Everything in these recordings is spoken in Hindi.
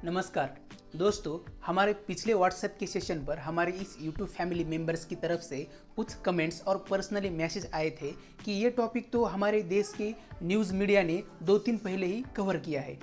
नमस्कार दोस्तों, हमारे पिछले व्हाट्सएप के सेशन पर हमारे इस यूट्यूब फैमिली मेंबर्स की तरफ से कुछ कमेंट्स और पर्सनली मैसेज आए थे कि ये टॉपिक तो हमारे देश के न्यूज़ मीडिया ने 2 दिन पहले ही कवर किया है।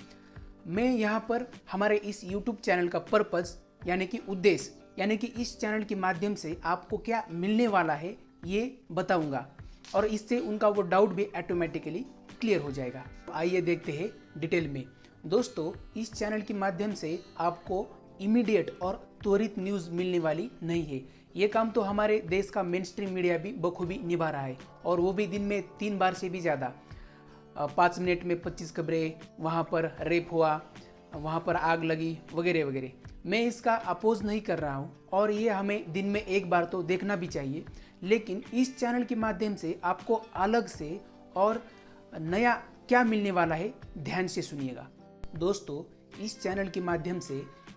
मैं यहाँ पर हमारे इस यूट्यूब चैनल का पर्पज़ यानी कि उद्देश्य यानी कि इस चैनल के माध्यम से आपको क्या मिलने वाला है ये बताऊँगा और इससे उनका वो डाउट भी ऑटोमेटिकली क्लियर हो जाएगा। आइए देखते हैं डिटेल में। दोस्तों, इस चैनल के माध्यम से आपको इमीडिएट और त्वरित न्यूज़ मिलने वाली नहीं है। ये काम तो हमारे देश का मेन स्ट्रीम मीडिया भी बखूबी निभा रहा है और वो भी दिन में 3 बार से भी ज़्यादा। 5 मिनट में 25 खबरें, वहाँ पर रेप हुआ, वहाँ पर आग लगी वगैरह वगैरह। मैं इसका अपोज नहीं कर रहा हूँ और ये हमें दिन में 1 बार तो देखना भी चाहिए, लेकिन इस चैनल के माध्यम से आपको अलग से और नया क्या मिलने वाला है ध्यान से सुनिएगा। दोस्तों, इस चैनल के माध्यम से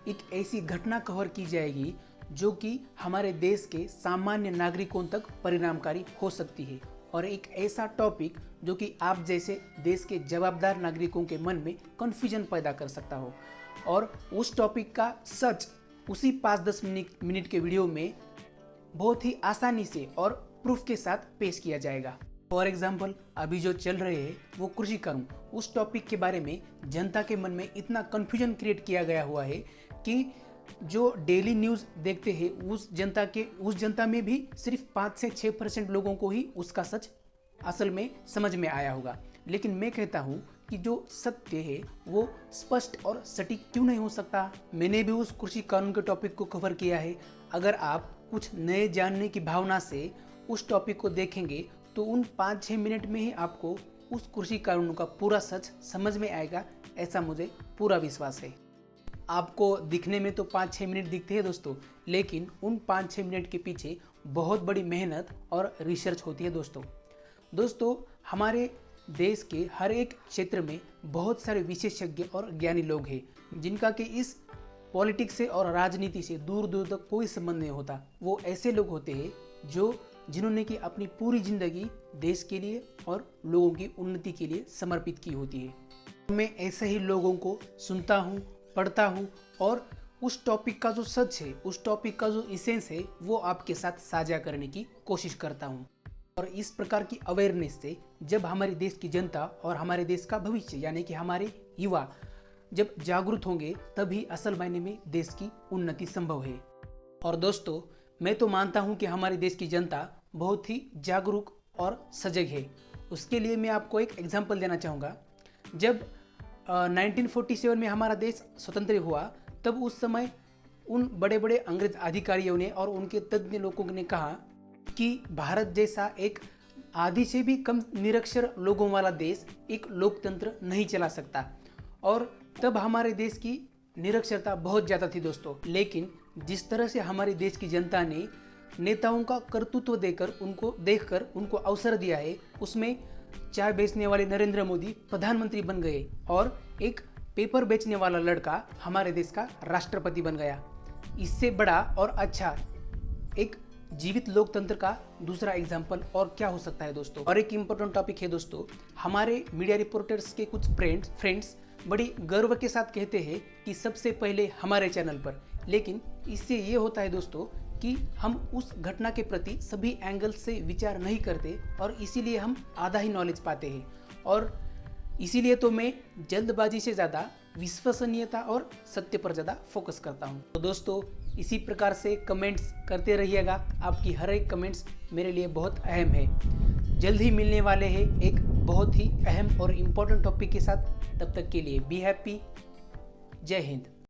एक ऐसी घटना कवर की जाएगी जो कि हमारे देश के सामान्य नागरिकों तक परिणामकारी हो सकती है और एक ऐसा टॉपिक जो कि आप जैसे देश के जवाबदार नागरिकों के मन में कन्फ्यूजन पैदा कर सकता हो और उस टॉपिक का सच उसी 5-10 मिनट के वीडियो में बहुत ही आसानी से और प्रूफ के साथ पेश किया जाएगा। फॉर एग्जाम्पल, अभी जो चल रहे हैं वो कृषि कर्म, उस टॉपिक के बारे में जनता के मन में इतना कन्फ्यूजन क्रिएट किया गया हुआ है कि जो डेली न्यूज़ देखते हैं उस जनता में भी सिर्फ 5 से 6% लोगों को ही उसका सच असल में समझ में आया होगा। लेकिन मैं कहता हूँ कि जो सत्य है वो स्पष्ट और सटीक क्यों नहीं हो सकता। मैंने भी उस कृषि कानून के टॉपिक को कवर किया है। अगर आप कुछ नए जानने की भावना से उस टॉपिक को देखेंगे तो उन 5-6 मिनट में ही आपको उस कृषि कानून का पूरा सच समझ में आएगा, ऐसा मुझे पूरा विश्वास है। आपको दिखने में तो 5-6 मिनट दिखते हैं दोस्तों, लेकिन उन 5-6 मिनट के पीछे बहुत बड़ी मेहनत और रिसर्च होती है दोस्तों, हमारे देश के हर एक क्षेत्र में बहुत सारे विशेषज्ञ और ज्ञानी लोग हैं जिनका कि इस पॉलिटिक्स से और राजनीति से दूर दूर तक कोई संबंध नहीं होता। वो ऐसे लोग होते हैं जिन्होंने कि अपनी पूरी जिंदगी देश के लिए और लोगों की उन्नति के लिए समर्पित की होती है। मैं ऐसे ही लोगों को सुनता हूँ, पढ़ता हूँ और उस टॉपिक का जो सच है, उस टॉपिक का जो इसेंस है वो आपके साथ साझा करने की कोशिश करता हूँ। और इस प्रकार की अवेयरनेस से जब हमारे देश की जनता और हमारे देश का भविष्य यानी कि हमारे युवा जब जागरूक होंगे तभी असल मायने में देश की उन्नति संभव है। और दोस्तों, मैं तो मानता हूं कि हमारे देश की जनता बहुत ही जागरूक और सजग है। उसके लिए मैं आपको एक एग्जांपल देना चाहूँगा। जब 1947 में हमारा देश स्वतंत्र हुआ तब उस समय उन बड़े बड़े अंग्रेज अधिकारियों ने और उनके तज्ञ लोगों ने कहा कि भारत जैसा एक आधी से भी कम निरक्षर लोगों वाला देश एक लोकतंत्र नहीं चला सकता। और तब हमारे देश की निरक्षरता बहुत ज़्यादा थी दोस्तों। लेकिन जिस तरह से हमारे देश की जनता ने नेताओं का कर्तृत्व देखकर उनको अवसर दिया है, उसमें चाय बेचने वाले नरेंद्र मोदी प्रधानमंत्री बन गए और एक पेपर बेचने वाला लड़का हमारे देश का राष्ट्रपति बन गया। इससे बड़ा और अच्छा एक जीवित लोकतंत्र का दूसरा एग्जाम्पल और क्या हो सकता है दोस्तों। और एक इम्पोर्टेंट टॉपिक है दोस्तों, हमारे मीडिया रिपोर्टर्स के कुछ फ्रेंड्स बड़ी गर्व के साथ कहते हैं कि सबसे पहले हमारे चैनल पर। लेकिन इससे ये होता है दोस्तों कि हम उस घटना के प्रति सभी एंगल से विचार नहीं करते और इसीलिए हम आधा ही नॉलेज पाते हैं। और इसीलिए तो मैं जल्दबाजी से ज़्यादा विश्वसनीयता और सत्य पर ज़्यादा फोकस करता हूँ। तो दोस्तों, इसी प्रकार से कमेंट्स करते रहिएगा। आपकी हर एक कमेंट्स मेरे लिए बहुत अहम है। जल्द ही मिलने वाले हैं एक बहुत ही अहम और इम्पोर्टेंट टॉपिक के साथ। तब तक के लिए बी हैप्पी। जय हिंद।